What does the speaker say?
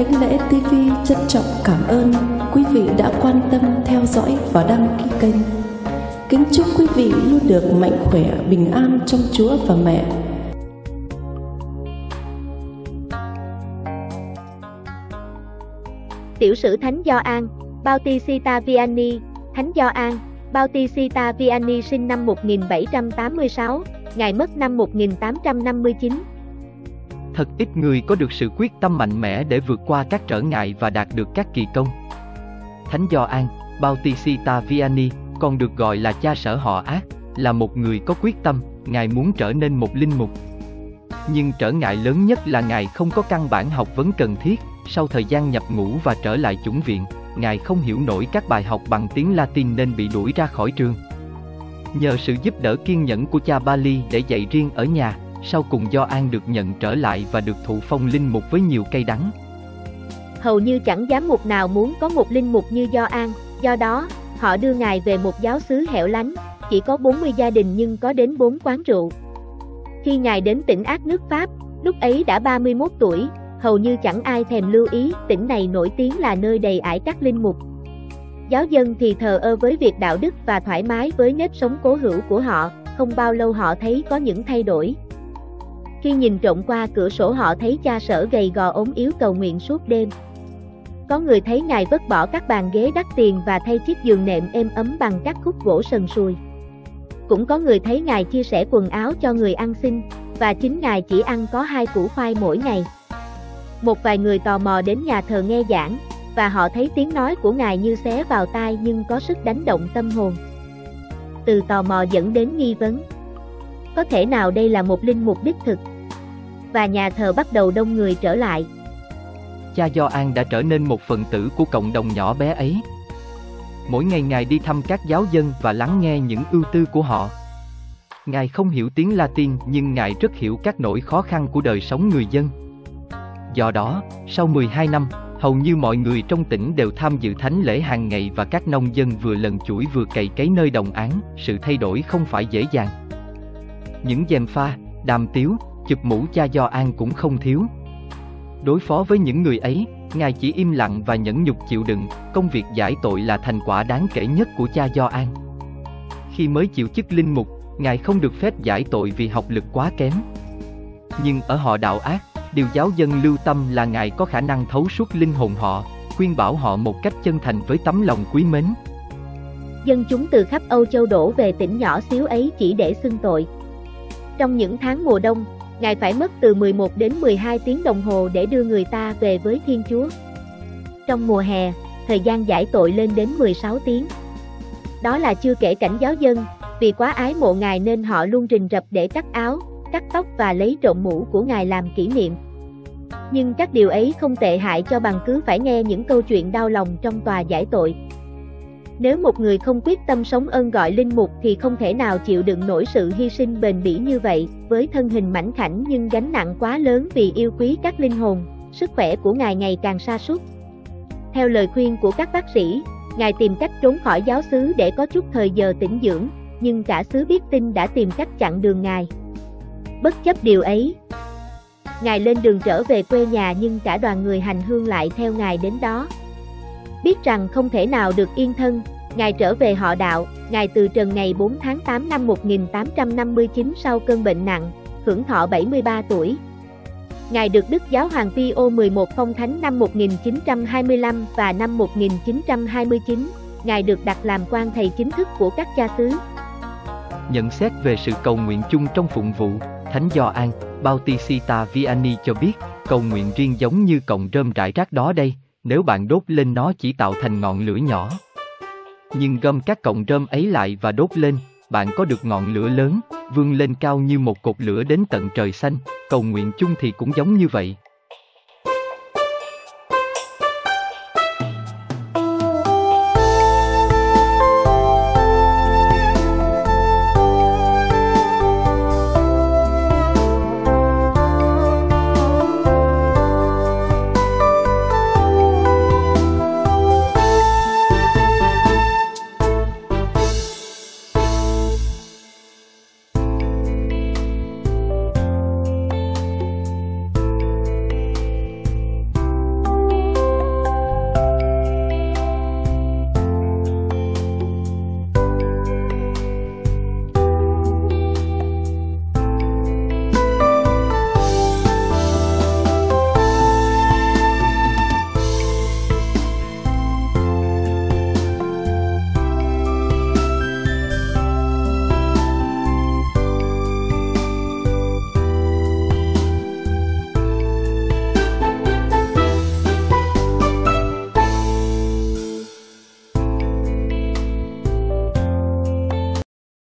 Thánh Lễ TV trân trọng cảm ơn quý vị đã quan tâm theo dõi và đăng ký kênh. Kính chúc quý vị luôn được mạnh khỏe, bình an trong Chúa và mẹ. Tiểu sử Thánh Gioan Bautista Vianney. Thánh Gioan Bautista Vianney sinh năm 1786, Ngài mất năm 1859. Thật ít người có được sự quyết tâm mạnh mẽ để vượt qua các trở ngại và đạt được các kỳ công. Thánh Gioan Bautista Vianney, còn được gọi là cha sở họ ác, là một người có quyết tâm. Ngài muốn trở nên một linh mục. Nhưng trở ngại lớn nhất là Ngài không có căn bản học vấn cần thiết. Sau thời gian nhập ngũ và trở lại chủng viện, Ngài không hiểu nổi các bài học bằng tiếng Latin nên bị đuổi ra khỏi trường. Nhờ sự giúp đỡ kiên nhẫn của cha Bali để dạy riêng ở nhà, sau cùng Gioan được nhận trở lại và được thụ phong linh mục với nhiều cay đắng. Hầu như chẳng giám mục nào muốn có một linh mục như Gioan, do đó, họ đưa Ngài về một giáo xứ hẻo lánh, chỉ có 40 gia đình nhưng có đến 4 quán rượu. Khi Ngài đến tỉnh Ác nước Pháp, lúc ấy đã 31 tuổi, hầu như chẳng ai thèm lưu ý. Tỉnh này nổi tiếng là nơi đầy ải các linh mục. Giáo dân thì thờ ơ với việc đạo đức và thoải mái với nếp sống cố hữu của họ. Không bao lâu họ thấy có những thay đổi. Khi nhìn trộm qua cửa sổ họ thấy cha sở gầy gò ốm yếu cầu nguyện suốt đêm. Có người thấy Ngài vứt bỏ các bàn ghế đắt tiền và thay chiếc giường nệm êm ấm bằng các khúc gỗ sần sùi. Cũng có người thấy Ngài chia sẻ quần áo cho người ăn xin, và chính Ngài chỉ ăn có 2 củ khoai mỗi ngày. Một vài người tò mò đến nhà thờ nghe giảng, và họ thấy tiếng nói của Ngài như xé vào tai nhưng có sức đánh động tâm hồn. Từ tò mò dẫn đến nghi vấn. Có thể nào đây là một linh mục đích thực? Và nhà thờ bắt đầu đông người trở lại. Cha Gioan đã trở nên một phần tử của cộng đồng nhỏ bé ấy. Mỗi ngày Ngài đi thăm các giáo dân và lắng nghe những ưu tư của họ. Ngài không hiểu tiếng Latin nhưng Ngài rất hiểu các nỗi khó khăn của đời sống người dân. Do đó, sau 12 năm, hầu như mọi người trong tỉnh đều tham dự thánh lễ hàng ngày và các nông dân vừa lần chuỗi vừa cày cấy nơi đồng áng. Sự thay đổi không phải dễ dàng. Những gièm pha, đàm tiếu, chụp mũ cha Gioan cũng không thiếu. Đối phó với những người ấy, Ngài chỉ im lặng và nhẫn nhục chịu đựng. Công việc giải tội là thành quả đáng kể nhất của cha Gioan. Khi mới chịu chức linh mục, Ngài không được phép giải tội vì học lực quá kém. Nhưng ở họ đạo ác, điều giáo dân lưu tâm là Ngài có khả năng thấu suốt linh hồn họ, khuyên bảo họ một cách chân thành với tấm lòng quý mến. Dân chúng từ khắp Âu Châu đổ về tỉnh nhỏ xíu ấy chỉ để xưng tội. Trong những tháng mùa đông, Ngài phải mất từ 11 đến 12 tiếng đồng hồ để đưa người ta về với Thiên Chúa. Trong mùa hè, thời gian giải tội lên đến 16 tiếng. Đó là chưa kể cảnh giáo dân, vì quá ái mộ Ngài nên họ luôn rình rập để cắt áo, cắt tóc và lấy trộm mũ của Ngài làm kỷ niệm. Nhưng các điều ấy không tệ hại cho bằng cứ phải nghe những câu chuyện đau lòng trong tòa giải tội. Nếu một người không quyết tâm sống ơn gọi linh mục thì không thể nào chịu đựng nổi sự hy sinh bền bỉ như vậy, với thân hình mảnh khảnh nhưng gánh nặng quá lớn vì yêu quý các linh hồn. Sức khỏe của Ngài ngày càng sa sút. Theo lời khuyên của các bác sĩ, Ngài tìm cách trốn khỏi giáo xứ để có chút thời giờ tĩnh dưỡng, nhưng cả xứ biết tin đã tìm cách chặn đường Ngài. Bất chấp điều ấy, Ngài lên đường trở về quê nhà nhưng cả đoàn người hành hương lại theo Ngài đến đó. Biết rằng không thể nào được yên thân, Ngài trở về họ đạo. Ngài từ trần ngày 4 tháng 8 năm 1859 sau cơn bệnh nặng, hưởng thọ 73 tuổi. Ngài được Đức Giáo hoàng Pio 11 phong thánh năm 1925 và năm 1929, Ngài được đặt làm quan thầy chính thức của các cha xứ. Nhận xét về sự cầu nguyện chung trong phụng vụ, Thánh Gioan Bautista Vianney cho biết, cầu nguyện riêng giống như cọng rơm rải rác đó đây, nếu bạn đốt lên nó chỉ tạo thành ngọn lửa nhỏ. Nhưng gom các cọng rơm ấy lại và đốt lên, bạn có được ngọn lửa lớn, vươn lên cao như một cột lửa đến tận trời xanh. Cầu nguyện chung thì cũng giống như vậy.